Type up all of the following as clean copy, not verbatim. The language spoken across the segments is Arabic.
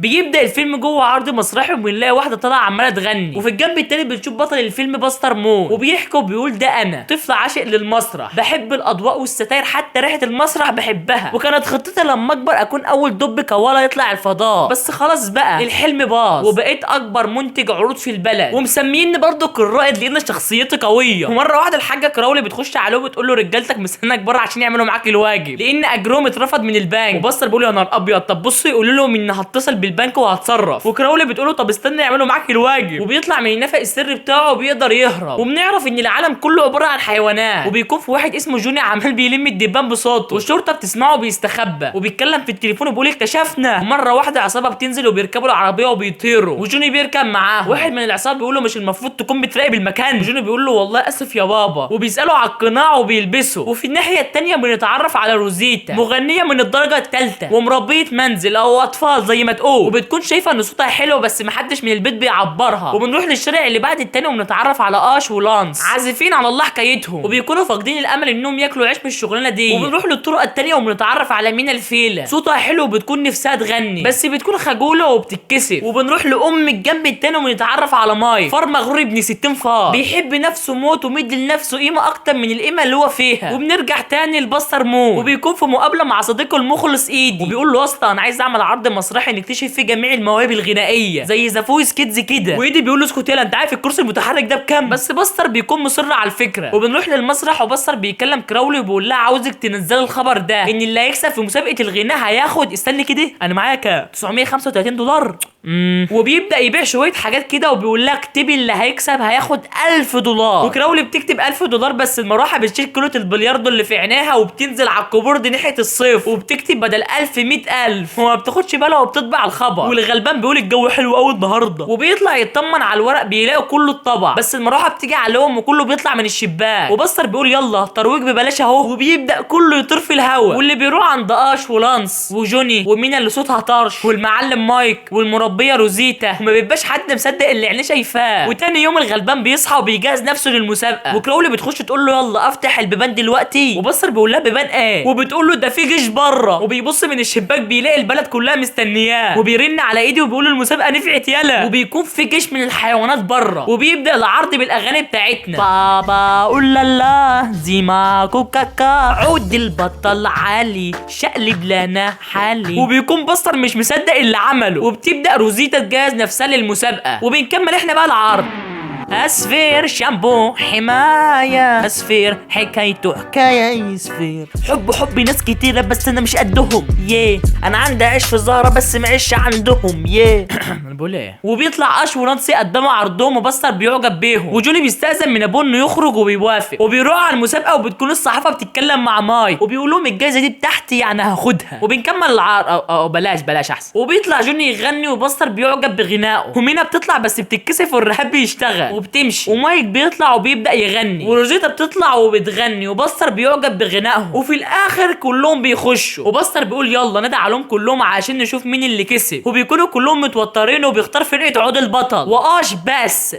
بيبدأ الفيلم جوه عرض مسرحي وبنلاقي واحدة طالعة عمالة تغني، وفي الجنب التاني بنشوف بطل الفيلم باستر مون وبيحكي وبيقول ده أنا طفل عاشق للمسرح، بحب الأضواء والستاير، حتى ريحة المسرح بحبها، وكانت خطتي لما أكبر أكون أول دب كوالا يطلع الفضاء، بس خلاص بقى الحلم باظ وبقيت أكبر منتج عروض في البلد، ومسميني برضه الرائد لأن شخصيتي قوية. ومرة واحدة الحاجة كراولي بتخش عليه وبتقول له رجالتك مستناك بره عشان يعملوا معاك الواجب لأن أجرهم اترفض من البنك، وباستر بيقول يا نهار أبيض، طب بصوا يقولوا لهم إن هتصل بالبنك وهتصرف، وكراولي بتقوله طب استنى يعملوا معاك الواجب، وبيطلع من النفق السري بتاعه وبيقدر يهرب، وبنعرف ان العالم كله عباره عن حيوانات، وبيكون في واحد اسمه جوني عمال بيلم الدبان بصوته، والشرطه بتسمعه وبيستخبى وبيتكلم في التليفون وبيقول اكتشفنا، ومره واحده عصابه بتنزل وبيركبوا العربيه وبيطيروا، وجوني بيركب معاه، واحد من العصابه بيقول له مش المفروض تكون بتراقب المكان، وجوني بيقول له والله اسف يا بابا، وبيسالوا على القناع وبيلبسوا. وفي الناحيه الثانيه بنتعرف على روزيتا، مغنيه من الدرجه الثالثه ومربيه منزل او اطفال زي ما تقول، وبتكون شايفه ان صوتها حلو بس محدش من البيت بيعبرها، وبنروح للشارع اللي بعد التاني وبنتعرف على اش ولانس عازفين على الله حكايتهم، وبيكونوا فاقدين الامل انهم ياكلوا عيش من الشغلانه دي، وبنروح للطرق التانيه وبنتعرف على مينا الفيله، صوتها حلو وبتكون نفسها تغني بس بتكون خجوله وبتتكسف، وبنروح لام الجنب التاني وبنتعرف على ماي فار مغرور ابن 60 فار بيحب نفسه موت ومدي لنفسه قيمه اكتر من القيمه اللي هو فيها، وبنرجع تاني لباستر مون وبيكون في مقابله مع صديقه المخلص ايدي، وبيقول له اصلا انا عايز اعمل عرض مسرحي نكتشف فيه جميع المواهب الغنائيه زي ذا فويس كيدز كده، وايدي بيقول له اسكت يلا انت عارف الكرسي المتحرك ده بكام، بس باستر بيكون مصر على الفكره، وبنروح للمسرح وباستر بيكلم كراولي وبيقول لها عاوزك تنزل الخبر ده ان اللي هيكسب في مسابقه الغناء هياخد استني كده انا معايا كام $935. وبيبدا يبيع شويه حاجات كده وبيقول لها اكتبي اللي هيكسب هياخد $1000، وكراولي بتكتب $1000 بس المروحه بتشيل كيلو البلياردو اللي في عينيها وبتنزل على الكيبورد ناحيه الصيف وبتكتب بدل 1000 100,000 وما بتاخدش بالها وبتطبع الخبر، والغلبان بيقول الجو حلو قوي النهارده، وبيطلع يطمن على الورق بيلاقي كله اتطبع بس المروحه بتيجي عليهم وكله بيطلع من الشباك، وباستر بيقول يلا ترويج ببلاش اهو، وبيبدا كله يطير في الهوا، واللي بيروح عند اش ولانس وجوني ومينا اللي صوتها طرش والمعلم مايك والمربيه روزيتا، وما بيبقاش حد مصدق اللي عينيه شايفاه، وتاني يوم الغلبان بيصحى وبيجهز نفسه للمسابقه، وكراولي بتخش تقول له يلا افتح البيبان دلوقتي، وباستر بيقول لها بيبان ايه، وبتقول له ده في جيش بره، وبيبص من الشباك بيلاقي البلد كلها مستنياه، وبيرن على ايدي وبيقول المسابقه نفعت يلا، وبيكون في جيش من الحيوانات بره، وبيبدا العرض بالاغاني بتاعتنا بابا اولالا زيما كوكاكا عود البطل عالي شقلب لنا حالي، وبيكون باستر مش مصدق اللي عمله، وبتبدا روزيتا تجهز نفسها للمسابقه، وبنكمل احنا بقى العرض. أسفير شامبو حماية، أسفير حكايته حكاية يسفير، حب ناس كتيرة بس أنا مش قدهم أنا عندي عيش في الزهرة بس معيش عندهم أنا بقول إيه، وبيطلع أش ورانسي قدامه عرضهم وباستر بيعجب بيهم، وجوني بيستأذن من أبوه إنه يخرج وبيوافق، وبيروح على المسابقة وبتكون الصحافة بتتكلم مع ماي وبيقول لهم الجايزة دي بتاعتي يعني هاخدها، وبنكمل العرض أو بلاش أحسن، وبيطلع جوني يغني وباستر بيعجب بغنائه، ومينا بتطلع بس بتتكسف والرهاب بيشتغل وبتمشي، ومايك بيطلع وبيبدا يغني، وروزيتا بتطلع وبتغني، وباستر بيعجب بغنائهم، وفي الاخر كلهم بيخشوا، وباستر بيقول يلا ندعي عليهم كلهم عشان نشوف مين اللي كسب، وبيكونوا كلهم متوترين وبيختار فرقه عود البطل واش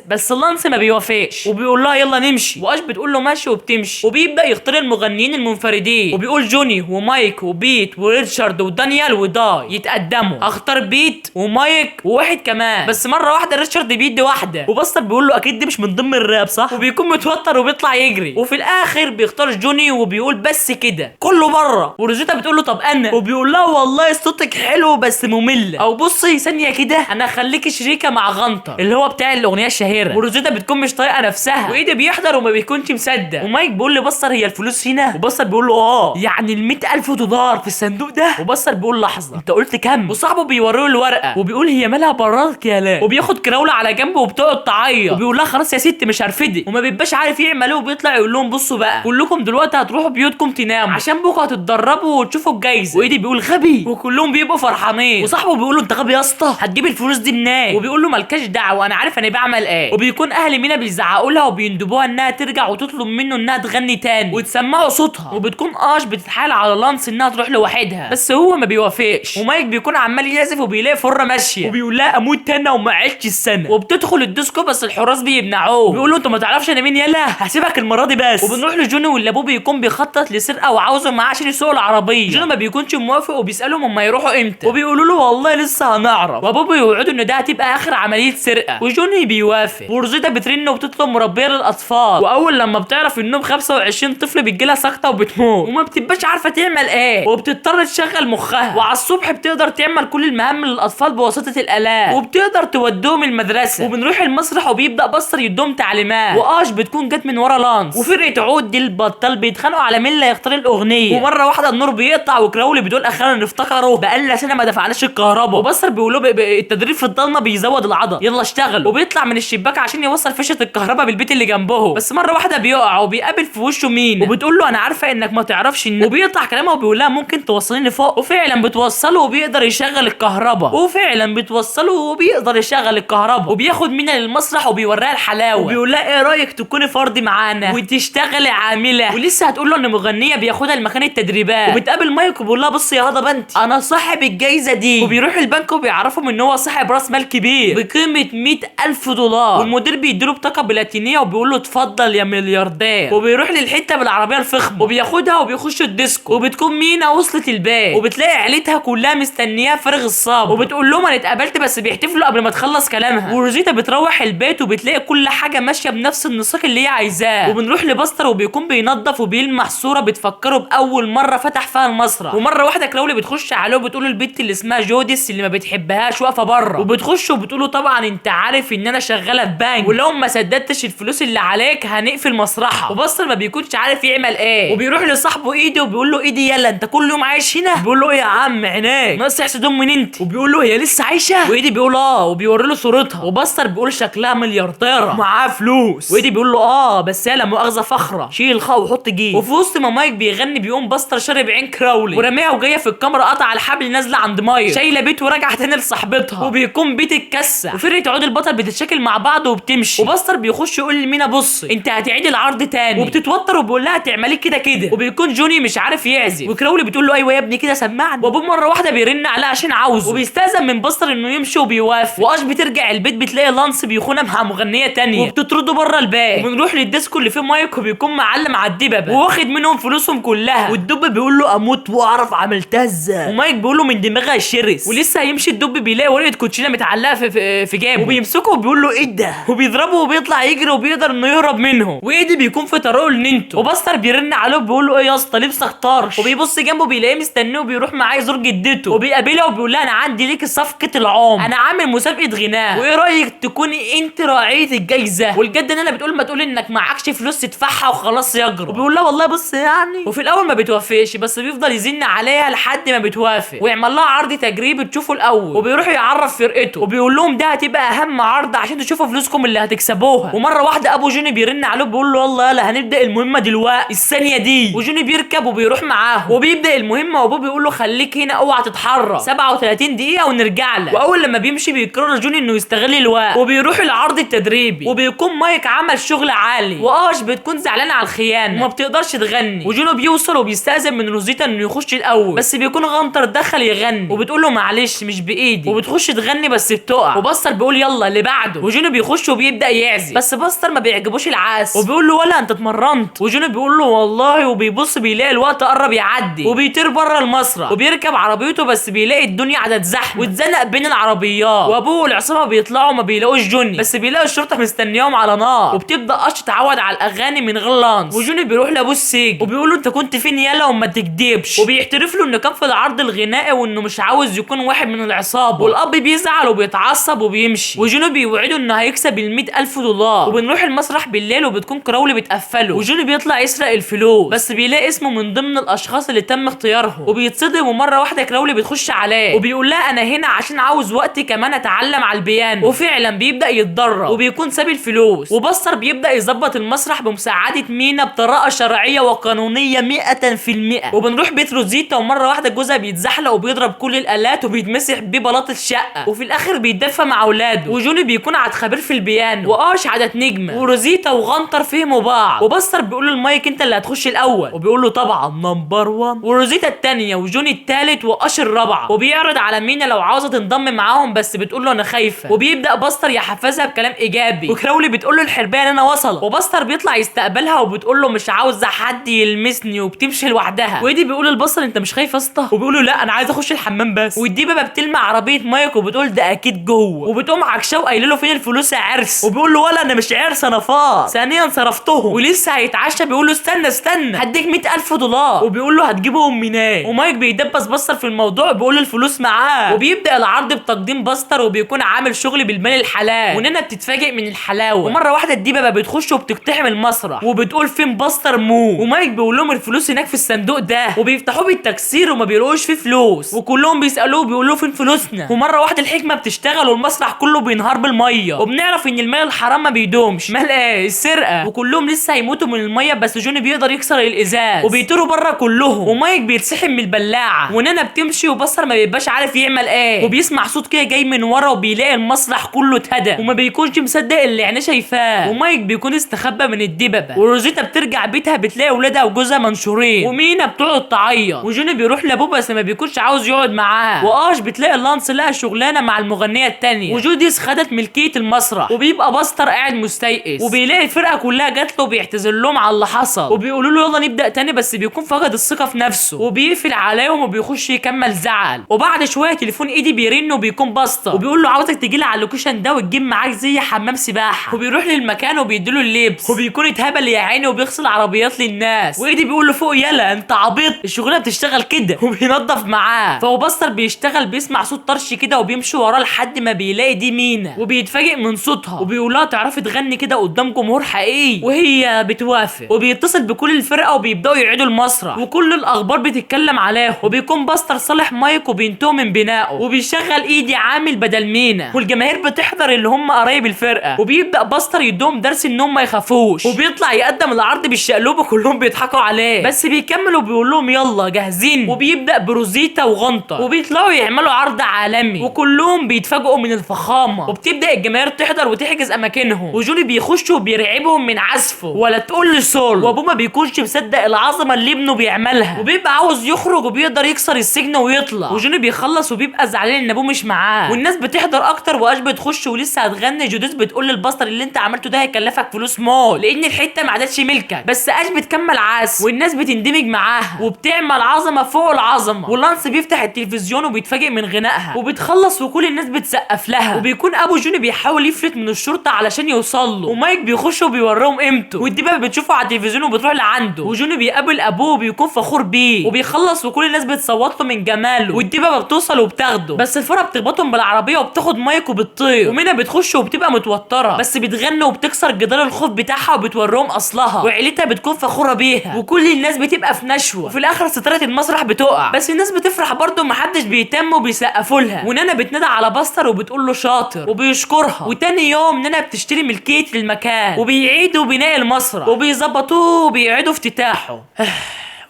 بس لانس ما بيوافقش وبيقول لها يلا نمشي، واش بتقول له ماشي وبتمشي، وبيبدا يختار المغنيين المنفردين، وبيقول جوني ومايك وبيت وريتشارد ودانيال وداي يتقدموا، اختار بيت ومايك وواحد كمان، بس مره واحده ريتشارد بيدي واحده، وباستر بيقول له اكيد دي مش من ضمن الراب صح، وبيكون متوتر وبيطلع يجري، وفي الاخر بيختار جوني وبيقول بس كده كله بره، وروزيتا بتقول له طب انا، وبيقول لها والله صوتك حلو بس ممل، او بصي ثانيه كده انا هخليكي شريكه مع غنطه اللي هو بتاع الاغنيه الشهيره، وروزيتا بتكون مش طايقه نفسها، وايدي بيحضر وما بيكونش مصدق، ومايك بيقول لي بصر هي الفلوس هنا، وبصر بيقول له يعني $100,000 في الصندوق ده، وبصر بيقول لحظه انت قلت كام، وصاحبه بيوريه الورقه وبيقول هي مالها بررك يا لا، وبياخد كراوله على جنبه وبتقعد تعيط، وبيقول لها خلاص يا ست مش هرفدك، وما بيبقاش عارف يعمل ايه، وبيطلع يقول لهم بصوا بقى كلكم دلوقتي هتروحوا بيوتكم تناموا عشان بكره هتتدربوا وتشوفوا الجايزه، وايدي بيقول غبي، وكلهم بيبقوا فرحانين، وصاحبه بيقول له انت غبي يا اسطى هتجيب الفلوس دي منين، وبيقول له مالكاش دعوه انا عارف انا بعمل ايه، وبيكون اهل مينا بيزعقوا لها وبيندبوها انها ترجع وتطلب منه انها تغني تاني وتسمعوا صوتها، وبتكون بتتحايل على لانس انها تروح لوحدها بس هو ما بيوافقش، ومايك بيكون عمال يعزف وبيلاقي فره ماشيه وبيقول لها اموت انا وما عشتش السنه، وبتدخل الديسكو بس الحراس بيمنعوه، بيقولوا انت ما تعرفش انا مين، يلا هسيبك المره دي بس. وبنروح لجوني واللي ابوه بيكون بيخطط لسرقه وعاوزه معاه عشان يسوق العربيه. جوني ما بيكونش موافق وبيسالهم هم يروحوا امتى، وبيقولوا له والله لسه هنعرف، وابوه بيوعدوا ان ده هتبقى اخر عمليه سرقه، وجوني بيوافق. وروزيتا بترن وبتطلب مربيه للاطفال، واول لما بتعرف انهم 25 طفل بتجيلها سقطه وبتموت، وما بتبقاش عارفه تعمل ايه، وبتضطر تشغل مخها. وعلى الصبح بتقدر تعمل كل المهام للاطفال بواسطه الالات، وبتقدر توديهم المدرسه. وبنروح المسرح وبيبدا باستر يديهم تعليمات، واش بتكون جت من ورا لانس، وفرقه عود دي البطل بيتخانقوا على مين اللي هيختار الاغنيه. ومره واحده النور بيقطع وكراولي بتقول اخيرا نفتكروا بقالنا سنه ما دفعناش الكهرباء، وباستر بيقول له التدريب في الضلمه بيزود العضل، يلا اشتغل. وبيطلع من الشباك عشان يوصل فيشه الكهرباء بالبيت اللي جنبه، بس مره واحده بيقع وبيقابل في وشه مين، وبتقول له انا عارفه انك ما تعرفش وبيقطع كلامها وبيقول لها ممكن توصليني فوق، وفعلا بتوصله وبيقدر يشغل الكهرباء، وفعلا بتوصله وبيقدر يشغل الكهرباء. وبياخد مينا للمسرح وبيوريها الحلاوه، وبيقول لها ايه رايك تكوني فردي معانا وتشتغلي عامله، ولسه هتقول له ان مغنيه بياخدها لمكان التدريبات. وبتقابل مايك وبيقول لها بصي يا هضبه انت انا صاحب الجايزه دي، وبيروح البنك وبيعرفهم ان هو صاحب راس مال كبير بقيمه $100,000، والمدير بيديله بطاقه بلاتينيه وبيقول له اتفضل يا ملياردير. وبيروح للحته بالعربيه الفخمه وبياخدها وبيخش الديسكو، وبتكون مينا وصلت البيت وبتلاقي عيلتها كلها مستنياه فارغ الصبر، وبتقول لهم انا اتقابلت بس بيحتفلوا قبل ما تخلص كلامها. وروزيتا بتروح البيت وبتلاقي كل حاجه ماشيه بنفس النساق اللي هي عايزاه. وبنروح لباستر وبيكون بينظف وبيلمح صوره بتفكره باول مره فتح فيها المسرح. ومره واحده كراولي بتخش عليه وبتقول البنت اللي اسمها جوديس اللي ما بتحبهاش واقفه بره، وبتخش وبتقول له طبعا انت عارف ان انا شغاله في بنك، ولو ما سددتش الفلوس اللي عليك هنقفل مسرحها. وباستر ما بيكونش عارف يعمل ايه، وبيروح لصاحبه ايدي وبيقول له ايدي يلا انت كل يوم عايش هنا، بيقول له ايه يا عم عينيك ناقص يحسد من انت، وبيقول له هي لسه عايشه، وايدي بيقول اه، وبيوري له صورتها. وباستر بيقول شكلها مليارديره معاها فلوس، وايدي بيقول له اه بس هي لا مؤاخذه فخره شيل خا وحط جيب. وفي وسط ما مايك بيغني بيقوم باستر شارب عين كراولي ورميها وجايه في الكاميرا قطع الحبل نازله عند مايك شايله بيت وراجعه تاني لصاحبتها، وبيكون بيت اتكسر وفرقه عود البطل بتتشكل مع بعض وبتمشي. وباستر بيخش يقول لمينا بص انت هتعيدي العرض تاني، وبتتوتر وبيقول لها تعملي كده كده. وبيكون جوني مش عارف يعزف وكراولي بتقول له ايوه يا ابني كده سمعني. وابوه مره واحده بيرن عليه عشان عاوزه وبيستاذن من باستر انه يمشي وبيوافق. واش بترجع البيت بتلاقي لانس بيخونها مع مغنيه تانية وبتطرده بره البيت. وبنروح للديسكو اللي فيه مايك وبيكون معلم على الدببه واخد منهم فلوسهم كلها، والدب بيقول له اموت واعرف عملتها ازاي، ومايك بيقول له من دماغها الشرس. ولسه هيمشي الدب بيلاقي ورقه كوتشينه متعلقه في جيبه وبيمسكه وبيقول له ايه ده، وبيضربه وبيطلع يجري وبيقدر انه يهرب منه. وايدي بيكون في طريقه لنينتو، وباستر بيرن عليه وبيقول له ايه يا اسطى لبسك طرش، وبيبص جنبه بيلاقيه مستنيه وبيروح معاه يزور جدته وبيقابلها وبيقول لها انا عندي ليك صفقه العمر، انا عامل مسابقه غناء وايه رايك تكوني انت راعيه الجايزه. والجد ان انا بتقول ما تقول انك معكش فلوس تدفعها وخلاص يجرب، وبيقول لها والله بص يعني. وفي الاول ما بتوافقش بس بيفضل يزن عليها لحد ما بتوافق ويعمل لها عرض تجريبي تشوفه الاول، وبيروح يعرف فرقته وبيقول لهم ده هتبقى اهم عرض عشان تشوفوا فلوسكم اللي هتكسبوها. ومره واحده ابو جوني بيرن عليه بيقول له يلا يلا هنبدا المهمه دلوقتي الثانيه دي، وجوني بيركب وبيروح معاه وبيبدا المهمه، وابوه بيقول له خليك هنا اوعى تتحرك 37 دقيقه ونرجع لك. واول لما بيمشي بيقرر جوني انه يستغل الوقت وبيروح العرض التدريبي، وبيكون مايك عمل شغل عالي واش بتكون زعلانه على الخيانه وما بتقدرش تغني، وجوني بيوصل وبيستأذن من روزيتا انه يخش الاول بس بيكون غنطر دخل يغني وبتقول له معلش مش بايدي، وبتخش تغني بس بتقع. وباستر بيقول يلا اللي بعده، وجوني بيخش وبيبدا يعزف بس باستر ما بيعجبوش العزف وبيقول له ولا انت اتمرنت، وجوني بيقول له والله، وبيبص بيلاقي الوقت قرب يعدي وبيطير بره المسرح وبيركب عربيته بس بيلاقي الدنيا عدد زحمه واتزنق بين العربيات، وابوه والعصابه بيطلعوا ما بيلاقوش جوني بس بيلاقوا الشرطه مستنياهم على نار، وبتبدا قش تتعود على الاغاني من غير لانس. وجوني بيروح لابوه السجن وبيقول له انت كنت فين يالا وما تكدبش، وبيعترف له انه كان في العرض الغنائي وانه مش عاوز يكون واحد من العصابه، والاب بيزعل وبيتعصب وبيمشي، وجوني بيوعده انه هيكسب $100,000. وبنروح المسرح بالليل وبتكون كراولي بتقفله وجوني بيطلع يسرق الفلوس بس بيلاقي اسمه من ضمن الاشخاص اللي تم اختيارهم وبيتصدم. ومره واحده كراولي بتخش عليه وبيقول لها انا هنا عشان عاوز وقت كمان اتعلم على البيانو، وفعلا بيبدا يتدرب وبيكون ساب الفلوس. وباستر بيبدا يظبط المسرح بمساعده مينا بطريقه شرعيه وقانونيه 100%. وبنروح بيت روزيتا ومره واحده جوزها بيتزحلق وبيضرب كل الالات وبيتمسح ببلاط الشقه، وفي الاخر بيتدفى مع اولاده، وجوني بيكون عاد خبير في البيانو واش عادت نجمه، وروزيتا وغنطر فهموا بعض. وباستر بيقول للمايك انت اللي هتخش الاول، وبيقول له طبعا نمبر 1، وروزيتا الثانيه وجوني الثالث واش الرابعه، وبيعرض على مينا لو عاوزه تنضم معاهم بس بتقول له انا خايفه، وبيبدا باستر يحفزها بكلام ايجابي. وكراولي بتقول له الحربايه ان انا وصلت، وباستر بيطلع يستقبلها وبتقول له مش عاوزه حد يلمسني، وبتمشي لوحدها. وايدي بيقول للبصل انت مش خايف يا اسطى؟ وبيقول له لا انا عايز اخش الحمام بس. والدببه بتلمع عربيه مايك وبتقول ده اكيد جوه، وبتقوم عكشاه وقايله له فين الفلوس يا عرس؟ وبيقول له ولا انا مش عرس انا فار، ثانيا صرفتهم. ولسه هيتعشى بيقول له استنى هديك 100,000 دولار، وبيقول له هتجيبهم منين؟ ومايك بيدبس باستر في الموضوع بيقول له الفلوس معاه. وبيبدا العرض بتقديم باستر وبيكون عامل شغل بالمال الحلال، ونانا بتتفاجئ من الحلاوه. ومره واحده الدببه بتخش وبتقتحم المسرح وبتقول فين باستر مو، ومايك بيقول لهم الفلوس هناك في الصندوق ده، وبيفتحوه بالتكسير وما بيلاقوش فيه فلوس، وكلهم بيسالوه بيقولوا فين فلوسنا. ومره واحده الحكمه بتشتغل والمسرح كله بينهار بالميه، وبنعرف ان المال الحرام ما بيدومش، مال ايه السرقه، وكلهم لسه هيموتوا من الميه بس جوني بيقدر يكسر الازاز وبيطيروا بره كلهم. ومايك بيتسحب من البلاعه، ونانا بتمشي وبصر ما بيبقاش عارف يعمل ايه، وبيسمع صوت كده جاي من ورا وبيلاقي المسرح كله اتهدى وما بيكونش مصدق اللي عينيه شايفاه. ومايك بيكون استخبى من الدببه، وروزيتا بترجع بيتها بتلاقي ولادها وجوزها منشورين، ومينا بتقعد تعيط، وجوني بيروح لابوه بس ما بيكونش عاوز يقعد معاه. واش بتلاقي لانس لها شغلانه مع المغنيه التانيه، وجوديس خدت ملكيه المسرح، وبيبقى باستر قاعد مستيئس، وبيلاقي الفرقه كلها جات له وبيعتذر لهم على اللي حصل، وبيقولوا له يلا نبدا تاني بس بيكون فقد الثقه في نفسه، وبيقفل عليهم وبيخش يكمل زعل. وبعد شويه تليفون ايدي بيرن وبيكون باستر وبيقول له عاوزك تجي لي على اللوكيشن ده وتجيب معاك زي حمام سباحه، وبيروح للمكان وبيديله اللبس، وبيكون اتهبل يا عيني وبيغسل عربيات للناس. وايدي بيقول له فوق يلا انت عبيط الشغلانه بتشتغل كده، وبينظف معاه. فهو باستر بيشتغل بيسمع صوت طرش كده وبيمشي وراه لحد ما بيلاقي دي مينا، وبيتفاجئ من صوتها وبيقول لها تعرفي تغني كده قدام جمهور حقيقي؟ وهي بتوافق، وبيتصل بكل الفرقه وبيبداوا يعيدوا المسرح، وكل الاخبار بتتكلم عليهم، وبيكون باستر صالح مايك وبينتهوا من بنائه، وبيشغل ايدي عامل بدل مينا، والجماهير بتحضر اللي هم قرايب الفرقه، وبيبدا باستر يدوم درس ان هم ما يخافوش، وبيطلع يقدم العرض بالشقلوب وكلهم بيضحكوا عليه، بس بيكمل وبيقول لهم يلا جاهزين، وبيبدا بروزيتا وغنطه وبيطلعوا يعملوا عرض عالمي، وكلهم بيتفاجئوا من الفخامه، وبتبدا الجماهير تحضر وتحجز اماكنهم، وجوني بيخش وبيرعبهم من عزفه ولا تقول لي سول، وابوه ما بيكونش مصدق العظمه اللي ابنه بيعملها، وبيبقى عاوز يخرج وبيقدر يكسر السجن ويطلع، وجوني بيخلص وبيبقى زعلان ان ابوه مش معاه، والناس بتحضر اكتر واش بتخش ولسه هتغني. جوديس بتقول للباستر اللي انت عملته ده هيكلفك فلوس مول لان الحته ما عادتش ملكك، بس اش بتكمل عزف والناس بتندمج معاها وبتعمل عظمه فوق العظمه، ولانس بيفتح التلفزيون وبيتفاجئ من غنائها، وبتخلص وكل الناس بتسقف لها، وبيكون ابو جوني بيحاول يفلت من الشرطه علشان يوصل له، ومايك بيخش وبيوريهم قيمته، والدبابه بتشوفه على التلفزيون وبتروح لعنده، وجوني بيقابل ابوه وبيكون فخور بيه، وبيخلص وكل الناس بتصوت له من جماله، والدبابه بتوصل وبتاخده، بس الفرقه بتخبطهم بالعربيه وبتاخد مايك وبتطير، ومنى بتخش وبتبقى متوتره بس بتغني وبتكسر جدار الخوف بتاعها وبتوريهم اصلها، وعيلتها بتكون فخوره بيها، وكل الناس بتبقى في نشوه، وفي الاخر ستاره المسرح بتقع، بس الناس بتفرح برضه ومحدش بيهتم وبيسقفوا لها، ونانا بتنادى على باستر وبتقول له شاطر وبيشكرها، وتاني يوم نانا بتشتري ملكيه المكان وبيعيدوا بناء المسرح وبيظبطوه وبيعيدوا افتتاحه.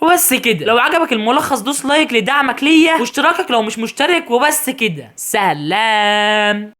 وبس كده. لو عجبك الملخص دوس لايك لدعمك ليا واشتراكك لو مش مشترك، وبس كده سلام.